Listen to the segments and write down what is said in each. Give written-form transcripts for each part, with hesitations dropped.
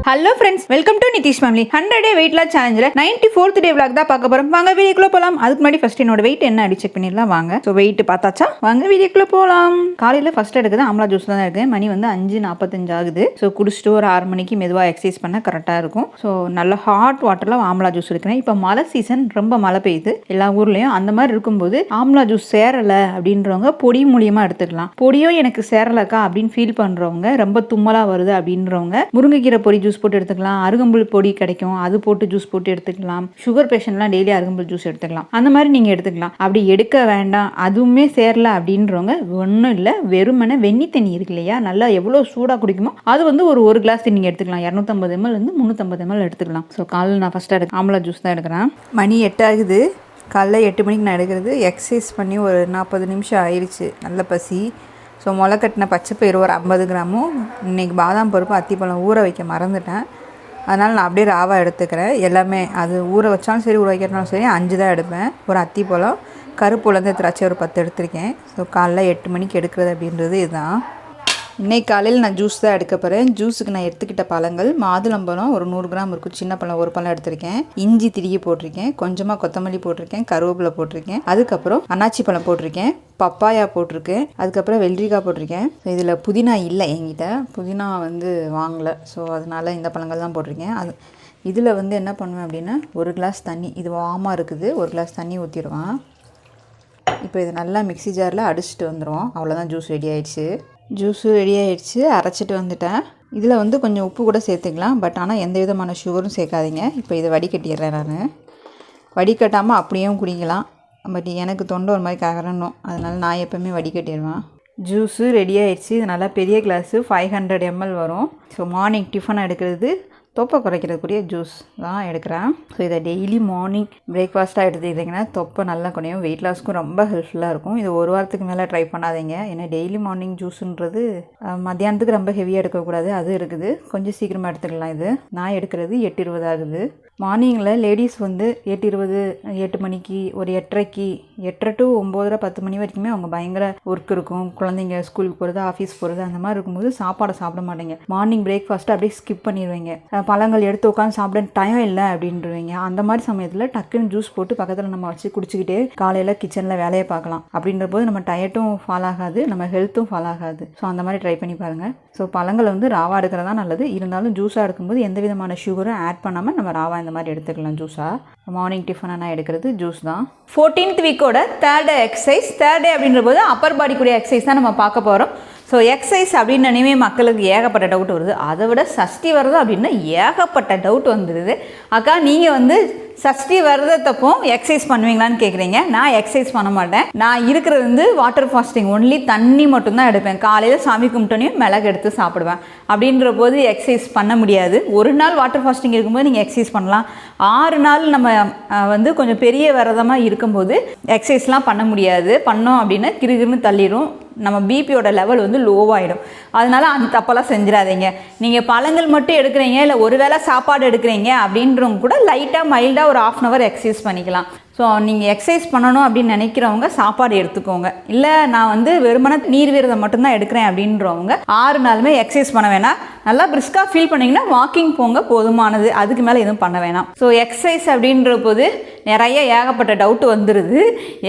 Hello friends, welcome to NithishFamily. 100 day weight loss challenge 94th day vlog தான் பார்க்க போறோம். வாங்க வீடியோக்குள்ள போலாம். அதுக்கு முன்னாடி ஃபர்ஸ்ட் என்னோட weight என்ன அப்படி செக் பண்ணிடலாம் வாங்க. So weight பார்த்தாச்சா? வாங்க வீடியோக்குள்ள போலாம். காலையில ஃபர்ஸ்ட் எடுக்குது ஆம்லா ஜூஸ் தான் இருக்கு. மணி வந்து 5:45 ஆகுது. சோ குடிச்சிட்டு ஒரு 6 மணிக்கு மெதுவா எக்சர்சைஸ் பண்ணா கரெக்ட்டா இருக்கும். சோ நல்ல ஹாட் வாட்டர்ல ஆம்லா ஜூஸ் எடுக்கிறேன். இப்போ மழை சீசன் ரொம்ப மழை பெய்யுது எல்லா ஊர்லயும். அந்த மாதிரி இருக்கும்போது ஆம்லா ஜூஸ் சேரல அப்படின்றவங்க பொடி மூலியமா எடுத்துக்கலாம். பொடியோ எனக்கு சேரலக்கா அப்படின்னு ஃபீல் பண்றவங்க, ரொம்ப தும்மலா வருது அப்படின்றவங்க முருங்கைக்கீரை பொடி ஜூஸ் போட்டு எடுத்துக்கலாம். அருகம்புல் பொடி கிடைக்கும், அது போட்டு ஜூஸ் போட்டு எடுத்துக்கலாம். சுகர் பேஷண்ட்லாம் டெய்லி அருகம்புல் ஜூஸ் எடுத்துக்கலாம். அந்த மாதிரி நீங்க எடுத்துக்கலாம். அப்படி எடுக்க வேண்டாம் அதுவுமே சேரல அப்படின்றவங்க ஒன்றும் இல்லை, வெறுமனே வெண்ணி தண்ணி இருக்கு இல்லையா, நல்லா எவ்வளோ சூடாக குடிக்குமோ அது வந்து ஒரு கிளாஸ் நீங்க எடுத்துக்கலாம். 250 ml இருந்து 350 ml எடுத்துக்கலாம். ஸோ காலையில் நான் ஃபர்ஸ்ட் ஆம்லா ஜூஸ் தான் எடுக்கிறேன். மணி 8 ஆகுது. காலைல 8 மணிக்கு நான் எடுக்கிறது. எக்ஸசைஸ் பண்ணி ஒரு 40 நிமிஷம் ஆயிடுச்சு. நல்ல பசி. ஸோ முளைக்கட்டின பச்சைப்பயிறு ஒரு 50 கிராமும், இன்றைக்கி பாதாம் பருப்பு அத்திப்பழம் ஊற வைக்க மறந்துட்டேன், அதனால் நான் அப்படியே ராவாக எடுத்துக்கிறேன். எல்லாமே அது ஊற வச்சாலும் சரி ஊற வைக்கிறனாலும் சரி 5 தான் எடுப்பேன். ஒரு அத்திப்பழம், கருப்பு உலர்ந்த திராட்சை ஒரு 10 எடுத்திருக்கேன். ஸோ காலைல 8 மணிக்கு எடுக்கிறது அப்படின்றது இதுதான். இன்றைக்கி காலையில் நான் ஜூஸ் தான் எடுக்க போகிறேன். ஜூஸுக்கு நான் எடுத்துக்கிட்ட பழங்கள் மாதுளம்பழம் ஒரு 100 கிராம் இருக்கும், சின்ன பழம் ஒரு பழம் எடுத்திருக்கேன், இஞ்சி திருகி போட்டிருக்கேன், கொஞ்சமாக கொத்தமல்லி போட்டிருக்கேன், கருவேப்பிலை போட்டிருக்கேன், அதுக்கப்புறம் அன்னாச்சி பழம் போட்டிருக்கேன், பப்பாயா போட்டிருக்கேன், அதுக்கப்புறம் வெள்ளரிக்காய் போட்டிருக்கேன். இதில் புதினா இல்லை என்கிட்ட, புதினா வந்து வாங்கலை. ஸோ அதனால் இந்த பழங்கள் தான் போட்டிருக்கேன். அது இதில் வந்து என்ன பண்ணுவேன் அப்படின்னா, ஒரு கிளாஸ் தண்ணி, இது வாமாக இருக்குது, ஒரு கிளாஸ் தண்ணி ஊற்றிடுவேன். இப்போ இது நல்லா மிக்ஸி ஜாரில் அடிச்சுட்டு வந்துடுவோம். அவ்வளோதான், ஜூஸ் ரெடி ஆகிடுச்சு. ஜூஸு ரெடி ஆகிடுச்சு, அரைச்சிட்டு வந்துட்டேன். இதில் வந்து கொஞ்சம் உப்பு கூட சேர்த்துக்கலாம், பட் ஆனால் எந்த விதமான சுகரும் சேர்க்காதீங்க. இப்போ இதை வடிகட்டிடுறேன். நான் வடிகட்டாமல் அப்படியும் குடிக்கலாம், பட் எனக்கு தொண்டை ஒரு மாதிரி ககரணும், அதனால் நான் எப்போவுமே வடிகட்டிடுவேன். ஜூஸு ரெடி ஆகிடுச்சு. இது நல்லா பெரிய கிளாஸு 500 ml வரும். ஸோ மார்னிங் டிஃபனாக எடுக்கிறது தொப்பை குறைக்கிறதுக்குரிய ஜூஸ் தான் எடுக்கிறேன். ஸோ இதை டெய்லி மார்னிங் பிரேக்ஃபாஸ்ட்டாக எடுத்துக்கிட்டிங்கன்னா தொப்பை நல்லா குறையும், வெயிட் லாஸ்க்கும் ரொம்ப ஹெல்ப்ஃபுல்லாக இருக்கும். இது ஒரு வாரத்துக்கு மேலே ட்ரை பண்ணாதீங்க. ஏன்னா டெய்லி மார்னிங் ஜூஸுன்றது மத்தியானத்துக்கு ரொம்ப ஹெவியாக எடுக்கக்கூடாது, அது இருக்குது, கொஞ்சம் சீக்கிரமாக எடுத்துக்கலாம். இது நான் எடுக்கிறது 8:20 ஆகுது. மார்னிங்கில் லேடிஸ் வந்து 8:20 8 மணிக்கு, ஒரு 8:30 8 to 9 10 மணி வரைக்குமே அவங்க பயங்கர ஒர்க் இருக்கும். குழந்தைங்க ஸ்கூலுக்கு போகிறது, ஆஃபீஸ் போகிறது, அந்த மாதிரி இருக்கும்போது சாப்பாடை சாப்பிட மாட்டேங்க. மார்னிங் பிரேக்ஃபாஸ்ட்டை அப்படியே ஸ்கிப் பண்ணிடுவீங்க. பழங்கள் எடுத்து உட்காந்து சாப்பிட டைம் இல்லை அப்படின்றவங்க, அந்த மாதிரி சமயத்தில் டக்குன்னு ஜூஸ் போட்டு பக்கத்தில் நம்ம வச்சு குடிச்சிக்கிட்டே காலையில் கிச்சனில் வேலையை பார்க்கலாம். அப்படின்ற போது நம்ம டயட்டும் ஃபாலோ ஆகாது, நம்ம ஹெல்த்தும் ஃபாலோ ஆகாது. ஸோ அந்த மாதிரி ட்ரை பண்ணி பாருங்கள். ஸோ பழங்களை வந்து ராவா எடுக்கிறதா நல்லது. இருந்தாலும் ஜூஸாக எடுக்கும்போது எந்த விதமான சுகரும் ஆட் பண்ணாமல் நம்ம ராவா இந்த மாதிரி எடுத்துக்கலாம். ஜூஸாக மார்னிங் டிஃபனாக நான் எடுக்கிறது ஜூஸ் தான். 14th வீக்கோட 3rd டே எக்ஸசைஸ். 3rd டே அப்படின்ற போது அப்பர் பாடி கூடிய எக்ஸசைஸ் தான் நம்ம பார்க்க போகிறோம். ஸோ எக்ஸசைஸ் அப்படின்னு நினைவே மக்களுக்கு ஏகப்பட்ட டவுட் வருது. அதை விட சஷ்டி வருது அப்படின்னா ஏகப்பட்ட டவுட் வந்துடுது. அக்கா நீங்கள் வந்து சஷ்டி விரதத்தப்போ எக்ஸசைஸ் பண்ணுவீங்களான்னு கேட்குறீங்க. நான் எக்ஸசைஸ் பண்ண மாட்டேன். நான் இருக்கிறது வந்து வாட்டர் ஃபாஸ்டிங், ஒன்லி தண்ணி மட்டும்தான் எடுப்பேன். காலையில் சாமி கும்பிட்டோனையும் மிளகு எடுத்து சாப்பிடுவேன். அப்படின்ற போது எக்ஸசைஸ் பண்ண முடியாது. ஒரு நாள் வாட்டர் ஃபாஸ்டிங் இருக்கும்போது நீங்கள் எக்ஸசைஸ் பண்ணலாம். 6 நாள் நம்ம வந்து கொஞ்சம் பெரிய விரதமாக இருக்கும்போது எக்ஸசைஸ்லாம் பண்ண முடியாது. பண்ணோம் அப்படின்னா கிருகிருன்னு தள்ளிடும், நம்ம பிபியோட லெவல் வந்து லோவாகிடும். அதனால அந்த தப்பெல்லாம் செஞ்சிடாதீங்க. நீங்கள் பழங்கள் மட்டும் எடுக்கிறீங்க, இல்லை ஒரு வேளை சாப்பாடு எடுக்கிறீங்க அப்படின்றவங்க கூட லைட்டாக மைல்டாக ஒரு 1/2 hour எக்ஸசைஸ் பண்ணிக்கலாம். ஸோ நீங்கள் எக்ஸசைஸ் பண்ணணும் அப்படின்னு நினைக்கிறவங்க சாப்பாடு எடுத்துக்கோங்க. இல்லை நான் வந்து வெறுமனே நீர் விரதம் மட்டும்தான் எடுக்கிறேன் அப்படின்றவங்க 6 நாளுமே எக்ஸசைஸ் பண்ண வேணாம். நல்லா பிரிஸ்காக ஃபீல் பண்ணிங்கன்னா வாக்கிங் போங்க, போதுமானது. அதுக்கு மேலே எதுவும் பண்ண வேணாம். ஸோ எக்ஸசைஸ் அப்படின்ற போது நிறைய ஏகப்பட்ட டவுட் வந்துடுது,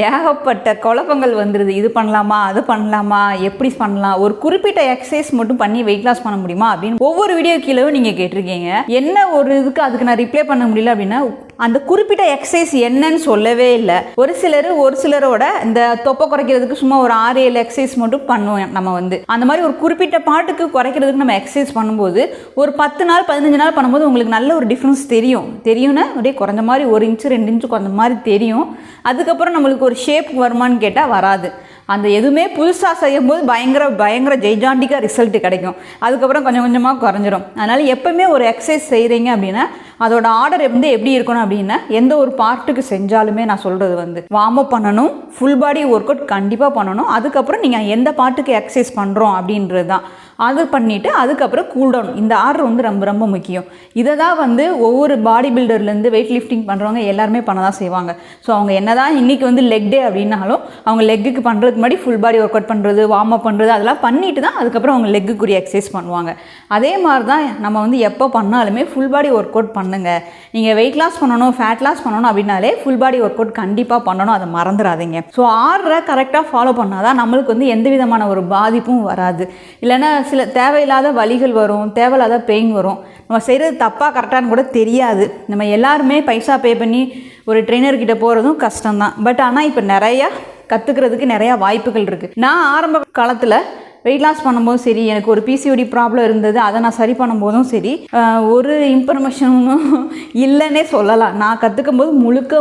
ஏகப்பட்ட குழப்பங்கள் வந்துடுது. இது பண்ணலாமா, அது பண்ணலாமா, எப்படி பண்ணலாம், ஒரு குறிப்பிட்ட எக்ஸசைஸ் மட்டும் பண்ணி வெயிட் லாஸ் பண்ண முடியுமா அப்படின்னு ஒவ்வொரு வீடியோ கீழே நீங்கள் கேட்டிருக்கீங்க. என்ன ஒரு இதுக்கு அதுக்கு நான் ரிப்ளை பண்ண முடியல அப்படின்னா, அந்த குறிப்பிட்ட எக்ஸசைஸ் என்னன்னு சொல்லவே இல்லை. ஒரு சிலரோட இந்த தொப்பை குறைக்கிறதுக்கு சும்மா ஒரு 6-7 எக்ஸசைஸ் மட்டும் பண்ணுவோம். நம்ம வந்து அந்த மாதிரி ஒரு குறிப்பிட்ட பாட்டுக்கு குறைக்கிறதுக்கு நம்ம எக்ஸசைஸ் பண்ணும்போது ஒரு 10 நாள் 15 நாள் பண்ணும்போது உங்களுக்கு நல்ல ஒரு டிஃப்ரென்ஸ் தெரியும்னா அப்படியே குறைஞ்ச மாதிரி 1 inch 2 inch குறைஞ்ச மாதிரி தெரியும். அதுக்கப்புறம் நம்மளுக்கு ஒரு ஷேப் வருமானு கேட்டால் வராது. அந்த எதுவுமே புதுசாக செய்யும் போது பயங்கர ஜெய்ஜாண்டிக்காக ரிசல்ட் கிடைக்கும். அதுக்கப்புறம் கொஞ்சம் கொஞ்சமாக குறைஞ்சிரும். அதனால் எப்போவுமே ஒரு எக்ஸசைஸ் செய்கிறீங்க அப்படின்னா அதோட ஆர்டர் வந்து எப்படி இருக்கணும் அப்படின்னா, எந்த ஒரு பார்ட்டுக்கு செஞ்சாலுமே நான் சொல்கிறது வந்து வார்ம் அப் பண்ணணும், ஃபுல் பாடி ஒர்க் அவுட் கண்டிப்பாக பண்ணணும். அதுக்கப்புறம் நீங்கள் எந்த பார்ட்டுக்கு எக்ஸசைஸ் பண்ணுறோம் அப்படின்றது தான். அது பண்ணிவிட்டு அதுக்கப்புறம் கூல்டவுன். இந்த ஆர்டர் வந்து ரொம்ப ரொம்ப முக்கியம். இதை தான் வந்து ஒவ்வொரு பாடி பில்டர்லேருந்து வெயிட் லிஃப்டிங் பண்ணுறவங்க எல்லாருமே பண்ண தான் செய்வாங்க. ஸோ அவங்க என்ன தான் இன்றைக்கி வந்து லெக் டே அப்படின்னாலும் அவங்க லெக்குக்கு பண்ணுறதுக்கு முன்னாடி ஃபுல் பாடி ஒர்க் அவுட் பண்ணுறது, வார்ம் அப் பண்ணுறது அதெல்லாம் பண்ணிட்டு தான் அதுக்கப்புறம் அவங்க லெக்குக்குரிய எக்ஸசைஸ் பண்ணுவாங்க. அதே மாதிரி தான் நம்ம வந்து எப்போ பண்ணாலுமே ஃபுல் பாடி ஒர்க் அவுட் பண்ணுங்கள். நீங்கள் வெயிட் லாஸ் பண்ணணும், ஃபேட் லாஸ் பண்ணணும் அப்படின்னாலே ஃபுல் பாடி ஒர்க் அவுட் கண்டிப்பாக பண்ணணும், அதை மறந்துடாதீங்க. ஸோ ஆர்டரை கரெக்டாக ஃபாலோ பண்ணால் தான் நம்மளுக்கு வந்து எந்த விதமான ஒரு பாதிப்பும் வராது. இல்லைன்னா சில தேவையில்லாத வலிகள் வரும், தேவையில்லாத பெயின் வரும். நம்ம செய்கிறது தப்பாக கரெக்டானு கூட தெரியாது. நம்ம எல்லாருமே பைசா பே பண்ணி ஒரு ட்ரெயினர்கிட்ட போகிறதும் கஷ்டம்தான். பட் ஆனால் இப்போ நிறையா கற்றுக்கிறதுக்கு நிறையா வாய்ப்புகள் இருக்குது. நான் ஆரம்ப காலத்தில் வெயிட் லாஸ் பண்ணும்போதும் சரி, எனக்கு ஒரு பிசிஓடி ப்ராப்ளம் இருந்தது, அதை நான் சரி பண்ணும்போதும் சரி, ஒரு இன்ஃபர்மேஷனும் இல்லைன்னே சொல்லலாம். நான் கற்றுக்கும்போது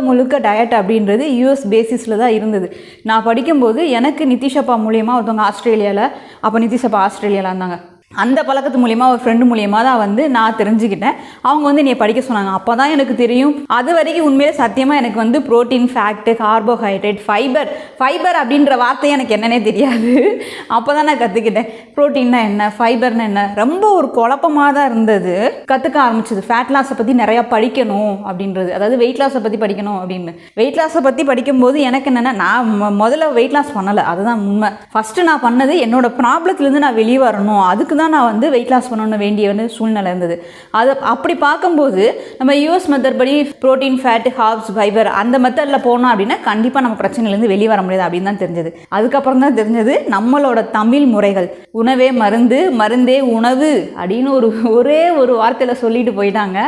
முழுக்க டயட் அப்படின்றது யூஎஸ் பேசிஸில் தான் இருந்தது. நான் படிக்கும்போது எனக்கு நிதிஷப்பா மூலியமாக ஒருத்தவங்க ஆஸ்திரேலியாவில், அப்போ நிதிஷப்பா ஆஸ்திரேலியாவில் இருந்தாங்க, அந்த பழக்கத்து மூலிமா ஒரு ஃப்ரெண்டு மூலியமாக தான் வந்து நான் தெரிஞ்சுக்கிட்டேன். அவங்க வந்து என்னை படிக்க சொன்னாங்க. அப்போ தான் எனக்கு தெரியும். அது வரைக்கும் உண்மையிலே சத்தியமாக எனக்கு வந்து ப்ரோட்டீன், ஃபேக்ட்டு, கார்போஹைட்ரேட், ஃபைபர் அப்படின்ற வார்த்தையே எனக்கு என்னன்னே தெரியாது. அப்போ தான் நான் கற்றுக்கிட்டேன் ப்ரோட்டீன்னா என்ன, ஃபைபர்னா என்ன. ரொம்ப ஒரு குழப்பமாக தான் இருந்தது. கற்றுக்க ஆரம்பிச்சது ஃபேட் லாஸை பற்றி நிறையா படிக்கணும் அப்படின்றது, அதாவது வெயிட் லாஸை பற்றி படிக்கணும் அப்படின்னு. வெயிட் லாஸை பற்றி படிக்கும்போது எனக்கு என்னென்னா, நான் முதல்ல வெயிட் லாஸ் பண்ணலை, அதுதான் உண்மை. ஃபஸ்ட்டு நான் பண்ணது என்னோடய ப்ராப்ளத்துலேருந்து நான் வெளியே வரணும், அதுக்கு தான் நான் வந்து வெயிட் லாஸ் பண்ணணும் வேண்டிய வந்து சூழ்நிலை இருந்தது. அது அப்படி பார்க்கும்போது நம்ம யூஎஸ் மெத்தட் படி ப்ரோட்டீன், ஃபேட், கார்ப்ஸ், ஃபைபர் அந்த மெத்தடில் போனோம் அப்படின்னா கண்டிப்பாக நம்ம பிரச்சனையிலேருந்து வெளியே வர முடியாது அப்படின்னு தான் தெரிஞ்சது. அதுக்கப்புறம் தான் தெரிஞ்சது நம்மளோட தமிழ் முறைகள். உணவே மருந்து, மருந்தே உணவு அப்படின்னு ஒரே ஒரு வார்த்தையில் சொல்லிட்டு போயிட்டாங்க.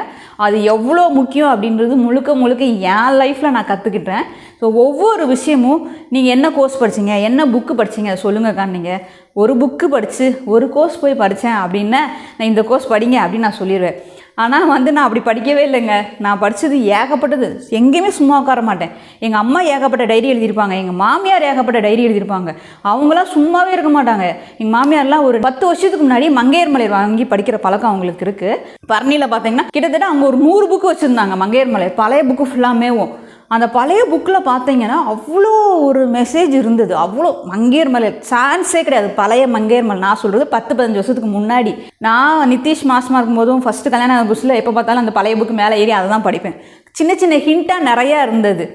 அது எவ்வளோ முக்கியம் அப்படின்றது முழுக்க என் லைஃப்பில் நான் கற்றுக்கிட்டேன். ஸோ ஒவ்வொரு விஷயமும் நீங்கள் என்ன கோர்ஸ் படிச்சிங்க, என்ன புக்கு படிச்சிங்க அதை சொல்லுங்கக்கா. நீங்கள் ஒரு புக்கு படித்து ஒரு கோர்ஸ் போய் படித்தேன் அப்படின்னா நான் இந்த கோர்ஸ் படிங்க அப்படின்னு நான் சொல்லிடுவேன். ஆனால் வந்து நான் அப்படி படிக்கவே இல்லைங்க. நான் படித்தது ஏகப்பட்டது. எங்கேயுமே சும்மா உட்கார மாட்டேன். எங்கள் அம்மா ஏகப்பட்ட டைரி எழுதியிருப்பாங்க, எங்கள் மாமியார் ஏகப்பட்ட டைரி எழுதியிருப்பாங்க. அவங்களாம் சும்மாவே இருக்க மாட்டாங்க. எங்கள் மாமியார்லாம் ஒரு 10 வருஷத்துக்கு முன்னாடி மங்கையர் மலர் வாங்கி படிக்கிற பழக்கம் அவங்களுக்கு இருக்குது. பரணியில் பார்த்தீங்கன்னா கிட்டத்தட்ட அவங்க ஒரு 100 புக்கு வச்சுருந்தாங்க மங்கையர் மலர், பழைய புக்கு ஃபுல்லாமேவும். அந்த பழைய புக்கில் பார்த்தீங்கன்னா அவ்வளோ ஒரு மெசேஜ் இருந்தது. அவ்வளோ மங்கையர் மலர் சான்ஸே கிடையாது. பழைய மங்கையர் மலர் நான் சொல்கிறது 10-15 வருஷத்துக்கு முன்னாடி. நான் நிதிஷ் மாசமாக இருக்கும்போதும் ஃபஸ்ட்டு கல்யாண புக்ஸில் எப்போ பார்த்தாலும் அந்த பழைய புக்கு மேலே ஏறி அதை தான் படிப்பேன். சின்ன ஹிண்ட்டாக நிறையா இருந்தது.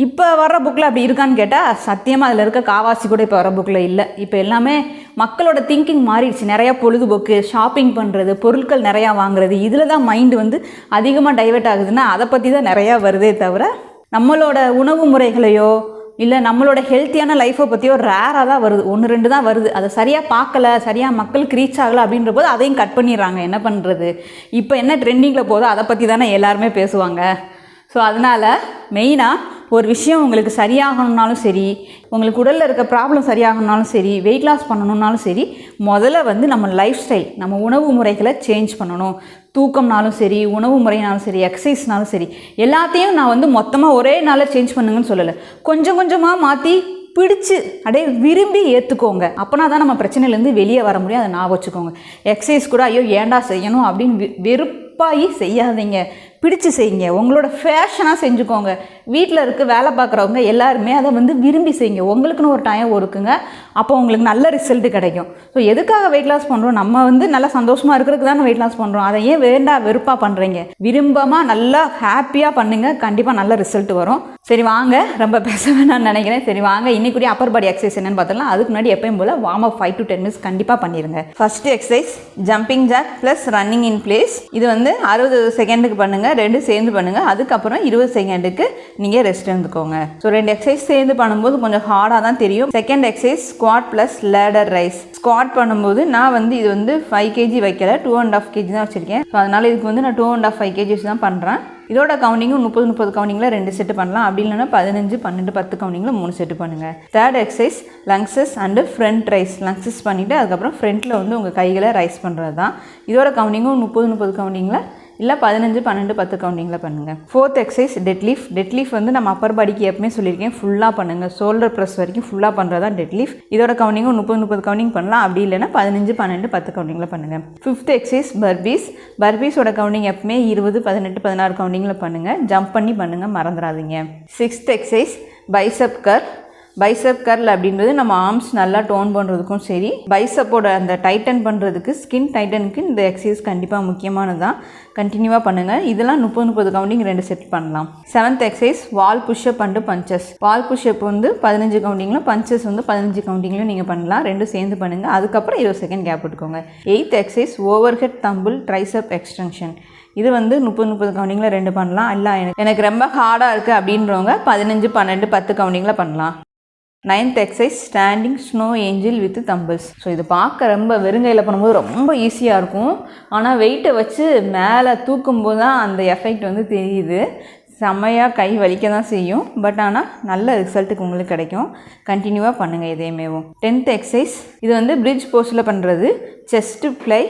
இப்போ வர்ற புக்கில் அப்படி இருக்கான்னு கேட்டால் சத்தியமாக அதில் இருக்க காவாசி கூட இப்போ வர புக்கில் இல்லை. இப்போ எல்லாமே மக்களோட திங்கிங் மாறிடுச்சு. நிறையா பொழுதுபோக்கு, ஷாப்பிங் பண்ணுறது, பொருட்கள் நிறையா வாங்குறது, இதில் தான் மைண்டு வந்து அதிகமாக டைவெர்ட் ஆகுதுன்னா அதை பற்றி தான் நிறையா வருதே தவிர நம்மளோட உணவு முறைகளையோ இல்லை நம்மளோட ஹெல்த்தியான லைஃப்பை பற்றியோ ரேராக தான் வருது. 1-2 தான் வருது. அதை சரியாக பார்க்கல, சரியாக மக்களுக்கு ரீச் ஆகலை அப்படின்ற போது அதையும் கட் பண்ணிடுறாங்க. என்ன பண்ணுறது? இப்போ என்ன ட்ரெண்டிங்கில் போதோ அதை பற்றி தானே எல்லாருமே பேசுவாங்க. ஸோ அதனால் மெயினாக ஒரு விஷயம் உங்களுக்கு சரியாகணுன்னாலும் சரி, உங்களுக்கு உடலில் இருக்க ப்ராப்ளம் சரியாகணுன்னாலும் சரி, வெயிட் லாஸ் பண்ணணுன்னாலும் சரி, முதல்ல வந்து நம்ம லைஃப் ஸ்டைல், நம்ம உணவு முறைகளை சேஞ்ச் பண்ணணும். தூக்கம்னாலும் சரி, உணவு முறைனாலும் சரி, எக்ஸசைஸ்னாலும் சரி, எல்லாத்தையும் நான் வந்து மொத்தமாக ஒரே நாளில் சேஞ்ச் பண்ணுங்கன்னு சொல்லலை. கொஞ்சம் கொஞ்சமாக மாற்றி பிடிச்சி அப்படியே விரும்பி ஏற்றுக்கோங்க. அப்போனா தான் நம்ம பிரச்சனையிலேருந்து வெளியே வர முடியும். அதை நான் வச்சுக்கோங்க. எக்ஸசைஸ் கூட ஐயோ ஏண்டா செய்யணும் அப்படின்னு வெறுப்பாகி செய்யாதீங்க. பிடிச்சு செய்யுங்க. உங்களோட ஃபேஷனாக செஞ்சுக்கோங்க. வீட்டில் இருக்க வேலை பார்க்குறவங்க எல்லாருமே அதை வந்து விரும்பி செய்யுங்க. உங்களுக்குன்னு ஒரு டைம் ஒதுக்குங்க. அப்போ உங்களுக்கு நல்ல ரிசல்ட்டு கிடைக்கும். ஸோ எதுக்காக வெயிட் லாஸ் பண்ணுறோம்? நம்ம வந்து நல்லா சந்தோஷமாக இருக்கிறதுக்கு தானே வெயிட் லாஸ் பண்ணுறோம். அதை ஏன் வெறுப்பாக பண்ணுறீங்க? விரும்பமாக நல்லா ஹாப்பியாக பண்ணுங்கள். கண்டிப்பாக நல்ல ரிசல்ட் வரும். சரி வாங்க, ரொம்ப பேச வேணாம்னு நினைக்கிறேன். சரி வாங்க, இன்னைக்குரிய அப்பர் பாடி எக்ஸசைஸ் என்னன்னு பார்த்தலாம். அதுக்கு முன்னாடி எப்பயும் போல் வார்ம் அப் 5 to 10 minutes கண்டிப்பாக பண்ணிடுங்க. First exercise jumping jack plus running in place. இது வந்து 60 செகண்டுக்கு பண்ணுங்கள். 2 சேர்ந்து பண்ணுங்கள். அதுக்கப்புறம் 20 செகண்டுக்கு நீங்கள் ரெஸ்ட் எடுத்துக்கோங்க. ஸோ 2 எக்ஸசைஸ் சேர்ந்து பண்ணும்போது கொஞ்சம் ஹார்டாக தான் தெரியும். Second exercise squad plus ladder rice. Squad பண்ணும்போது நான் வந்து இது வந்து 5 kg வைக்கல, 2.5 kg தான் வச்சுருக்கேன். ஸோ அதனால் இதுக்கு வந்து நான் 2.5 kg தான் பண்ணுறேன். இதோட கவுண்டிங்கும் 30 கவுண்டிங்கில் 2 செட்டு பண்ணலாம். அப்படி இல்லைன்னா 15, 12, 10 கவுண்டிங்கில் 3 செட்டு பண்ணுங்கள். Third exercise lunges and front raise. Lunges பண்ணிவிட்டு அதுக்கப்புறம் ஃப்ரண்ட்டில் வந்து உங்கள் கைகளை ரைஸ் பண்ணுறது தான். இதோட கவுண்டிங்கும் 30 கவுண்டிங்கில் இல்லை 15 12 10 கவுண்டிங்கில் பண்ணுங்கள். 4th exercise deadlift. டெட்லிஃப்ட் வந்து நம்ம அப்பர் பாடிக்கு எப்பவுமே சொல்லியிருக்கேன் ஃபுல்லாக பண்ணுங்கள். ஷோல்டர் ப்ரெஸ் வரைக்கும் ஃபுல்லாக பண்ணுறதா டெட்லிஃப்ட். இதோட கவுண்டிங்கும் 30 கவுண்டிங் பண்ணலாம். அப்படி இல்லைன்னா 15 12 10 கவுண்டிங்கில் பண்ணுங்கள். 5th exercise burpees. பர்பீஸோட கவுண்டிங் எப்பவுமே 20 18 16 கவுண்டிங்கில் பண்ணுங்கள். ஜம்ப் பண்ணி பண்ணுங்கள், மறந்துடாதீங்க. 6th exercise bicep curl. Bicep curl அப்படின்றது நம்ம ஆர்ம்ஸ் நல்லா டோன் பண்ணுறதுக்கும் சரி, பைசப்போட அந்த டைட்டன் பண்ணுறதுக்கு, ஸ்கின் டைட்டனுக்கு இந்த எக்ஸசைஸ் கண்டிப்பாக முக்கியமானது தான். கண்டினியூவாக பண்ணுங்கள். இதெல்லாம் 30 கவுண்டிங் 2 செட் பண்ணலாம். 7th exercise wall push up and punches. Wall push up வந்து 15 கவுண்டிங்கில், பஞ்சஸ் வந்து 15 கவுண்டிங்லையும் நீங்கள் பண்ணலாம். 2 சேர்ந்து பண்ணுங்கள். அதுக்கப்புறம் 20 செகண்ட் கேப் விட்டுக்கோங்க. 8th exercise over head tumble triceps extension. இது வந்து 30 கவுண்டிங்கில் 2 பண்ணலாம். இல்லை எனக்கு ரொம்ப ஹார்டாக இருக்குது அப்படின்றவங்க 15 12 10 கவுண்டிங்கில் பண்ணலாம். 9th exercise standing snow angel with dumbbells. So இது பார்க்க ரொம்ப வெறுங்கையில் பண்ணும்போது ரொம்ப ஈஸியாக இருக்கும். ஆனால் வெயிட்டை வச்சு மேலே தூக்கும்போது தான் அந்த எஃபெக்ட் வந்து தெரியுது. செம்மையாக கை வலிக்க தான் செய்யும். பட் ஆனால் நல்ல ரிசல்ட்டுக்கு உங்களுக்கு கிடைக்கும். கண்டினியூவாக பண்ணுங்கள் இதேமேவும். 10th எக்ஸசைஸ் இது வந்து பிரிட்ஜ் போஸ்டில் பண்ணுறது. Chest fly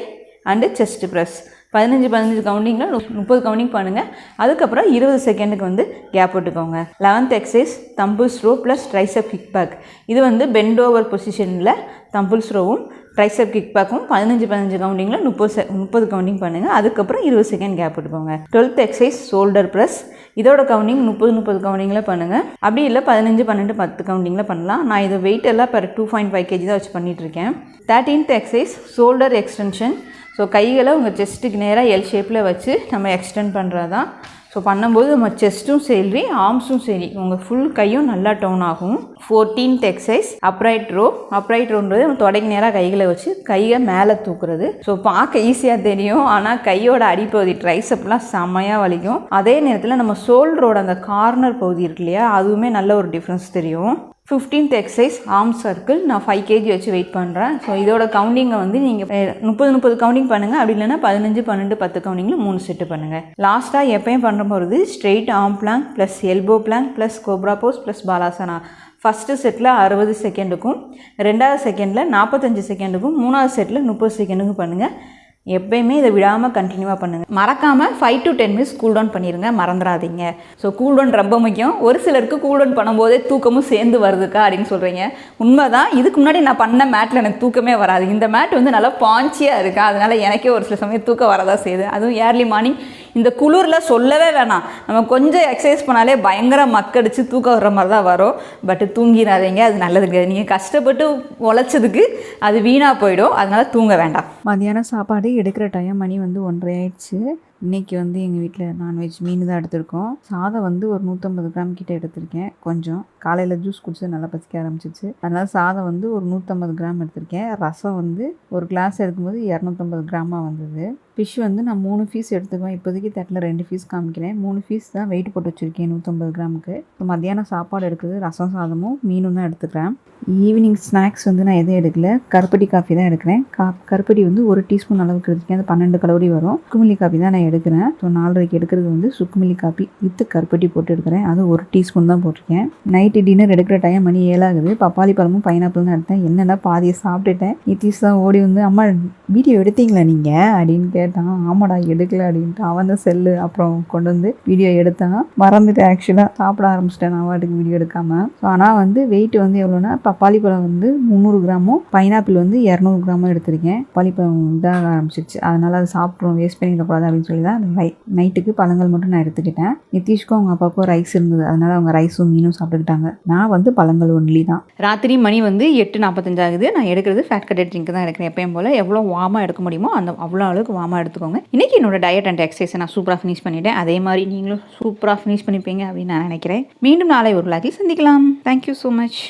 and chest press. 15 கவுண்டிங்கில் 30 கவுண்டிங் பண்ணுங்கள். அதுக்கப்புறம் 20 செகண்டுக்கு வந்து கேப் விட்டுக்கோங்க. 11th exercise dumbbells row plus triceps kick back. இது வந்து பெண்ட் ஓவர் பொசிஷனில் தம்பிள்ஸ் ரோவும் ட்ரைசப் கிக் பேக்கும் 15 கவுண்டிங்கில் 30 கவுண்டிங் பண்ணுங்கள். அதுக்கப்புறம் 20 செகண்ட் கேப் விட்டுக்கோங்க. 12th exercise shoulder press. இதோட கவுண்டிங் 30 கவுண்டிங்கில் பண்ணுங்கள். அப்படி இல்லை 15 12 10 கவுண்டிங்கில் பண்ணலாம். நான் இது வெயிட் எல்லாம் per 2.5 kg தான் வச்சு பண்ணிகிட்ருக்கேன். 13th exercise shoulder extension. So கைகளை உங்கள் செஸ்ட்டுக்கு நேராக எல் ஷேப்பில் வச்சு நம்ம எக்ஸ்டெண்ட் பண்ணுறது தான். ஸோ பண்ணும்போது நம்ம செஸ்ட்டும் சரி, ஆர்ம்ஸும் சரி, உங்கள் ஃபுல் கையும் நல்லா டவுன் ஆகும். 14th exercise upright row. Upright ரோன்றது நம்ம தொடைக்கு நேராக கைகளை வச்சு கையை மேலே தூக்குறது. ஸோ பார்க்க ஈஸியாக தெரியும், ஆனால் கையோட அடிப்பகுதி ட்ரைசப்லாம் செம்மையாக வலிக்கும். அதே நேரத்தில் நம்ம ஷோல்டரோட அந்த கார்னர் பகுதி இருக்கு இல்லையா, அதுவுமே நல்ல ஒரு டிஃப்ரென்ஸ் தெரியும். 15th exercise arm circle. நான் 5 kg வச்சு வெயிட் பண்ணுறேன். ஸோ இதோட கவுண்டிங்கை வந்து நீங்கள் 30 கவுண்டிங் பண்ணுங்கள். அப்படி இல்லைன்னா 15 12 10 கவுண்டிங்கில் 3 செட்டு பண்ணுங்கள். லாஸ்ட்டாக எப்பயும் பண்ணுற போகிறது straight arm plank plus elbow plank plus cobra pose plus balasana. First செட்டில் 60 செகண்டுக்கும், 2வது செகண்டில் 45 செகண்டுக்கும், 3வது செட்டில் 30 செகண்டுக்கும் பண்ணுங்கள். எப்பயுமே இதை விடாமல் கண்டினியூவாக பண்ணுங்கள். மறக்காமல் 5 to 10 மினிட்ஸ் கூல் டவுன் பண்ணிடுங்க, மறந்துடாதீங்க. ஸோ கூல் டவுன் ரொம்ப முக்கியம். ஒரு சிலருக்கு கூல் டவுன் பண்ணும்போதே தூக்கமும் சேர்ந்து வருதுக்கா அப்படின்னு சொல்கிறீங்க. உண்மை தான். இதுக்கு முன்னாடி நான் பண்ண மேட்டில் எனக்கு தூக்கமே வராது. இந்த மேட் வந்து நல்லா பாஞ்சியாக இருக்கா, அதனால் எனக்கே ஒரு சில சமயம் தூக்கம் வரதான் செய்யுது. அதுவும் ஏர்லி மார்னிங் இந்த குளிரில் சொல்லவே வேணாம். நம்ம கொஞ்சம் எக்ஸசைஸ் பண்ணாலே பயங்கர மக்கடிச்சு தூக்கம் வர்ற மாதிரி தான் வரும். பட் தூங்கிடாதீங்க, அது நல்லது கிடையாது. நீங்கள் கஷ்டப்பட்டு உழைச்சதுக்கு அது வீணாக போயிடும். அதனால் தூங்க வேண்டாம். மதியானம் சாப்பாடு எடுக்கிற டைம் மணி வந்து 1:30 ஆயிடுச்சு. இன்றைக்கி வந்து எங்கள் வீட்டில் நான்வெஜ் மீன் தான் எடுத்திருக்கோம். சாதம் வந்து ஒரு 150 கிராம் கிட்டே எடுத்திருக்கேன். கொஞ்சம் காலையில் ஜூஸ் குடிச்சு நல்லா பசிக்க ஆரம்பிச்சிச்சு. அதனால் சாதம் வந்து ஒரு 150 கிராம் எடுத்திருக்கேன். ரசம் வந்து ஒரு கிளாஸ் எடுக்கும்போது 250 கிராமாக வந்தது. ஃபிஷ் வந்து நான் 3 பீஸ் எடுத்துக்குவேன். இப்போதைக்கு தட்டில் 2 பீஸ் காமிக்கிறேன். 3 பீஸ் தான் வெயிட் போட்டு வச்சுருக்கேன் 150 கிராமுக்கு. இப்போ மத்தியானம் சாப்பாடு எடுக்குது ரசம் சாதமும் மீனும் தான் எடுத்துக்கிறேன். ஈவினிங் ஸ்நாக்ஸ் வந்து நான் எதுவும் எடுக்கல, கருப்பட்டி காஃபி தான் எடுக்கிறேன். கருப்பட்டி வந்து 1 டீஸ்பூன் அளவுக்கு எடுத்துருக்கேன். அது 12 கலோரி வரும். சுக்குமில்லி காஃபி தான் நான் எடுக்கிறேன். ஸோ 4:30 எடுக்கிறது வந்து சுக்குமில்லி காஃபி வித்து கருப்பட்டி போட்டு எடுக்கிறேன். அது 1 டீஸ்பூன் தான் போட்டிருக்கேன். நைட்டு டின்னர் எடுக்கிற டைம் மணி 7 ஆகுது. பப்பாளி பழமும் பைனாப்பிள் தான் எடுத்தேன். என்னென்னா பாதியை சாப்பிட்டுட்டேன். நிதிஷ் தான் ஓடி வந்து அம்மா வீடியோ எடுத்தீங்களா நீங்கள் அப்படின்னு கேட்டான். ஆமாடா எடுக்கல அப்படின்ட்டு அவன் தான் செல்லு அப்புறம் கொண்டு வந்து வீடியோ எடுத்தான். மறந்துட்டு ஆக்சுவலாக சாப்பிட ஆரம்பிச்சிட்டேன் நான் வாட்டுக்கு வீடியோ எடுக்காமல். ஸோ ஆனால் வந்து வெயிட் வந்து எவ்வளோன்னா பப்பாளி பழம் வந்து 300 கிராமும் பைனாப்பிள் வந்து 200 கிராமும் எடுத்திருக்கேன். பப்பாளி பழம் இதாக ஆரம்பிச்சிருச்சு. அதனால் அதை சாப்பிட்றோம், வேஸ்ட் பண்ணிடக்கூடாது அப்படின்னு சொல்லி தான் நைட்டுக்கு பழங்கள் மட்டும் நான் எடுத்துக்கிட்டேன். நிதிஷ்க்கும் அவங்க அப்பாவுக்கும் ரைஸ் இருந்தது. அதனால் அவங்க ரைஸும் மீனும் சாப்பிட்டுக்கிட்டாங்க. நான் வந்து பழங்கள் ஒன்லி தான். ராத்திரி மணி வந்து 8:45 ஆகுது. நான் எடுக்கிறது ஃபேட் கட்டட் ட்ரிங்க் தான் எடுக்கிறேன். எப்பயும் போல் எவ்வளோ வார்மாக எடுக்க முடியுமோ அந்த அவ்வளோ அளவுக்கு வார்மாக எடுத்துக்கோங்க. இன்றைக்கி என்னோட டயட் அண்ட் எக்ஸசைஸை நான் சூப்பராக ஃபினிஷ் பண்ணிவிட்டேன். அதே மாதிரி நீங்களும் சூப்பராக ஃபினிஷ் பண்ணிப்பீங்க அப்படின்னு நான் நினைக்கிறேன். மீண்டும் நாளை ஒரு லாகில் சந்திக்கலாம். Thank you so much.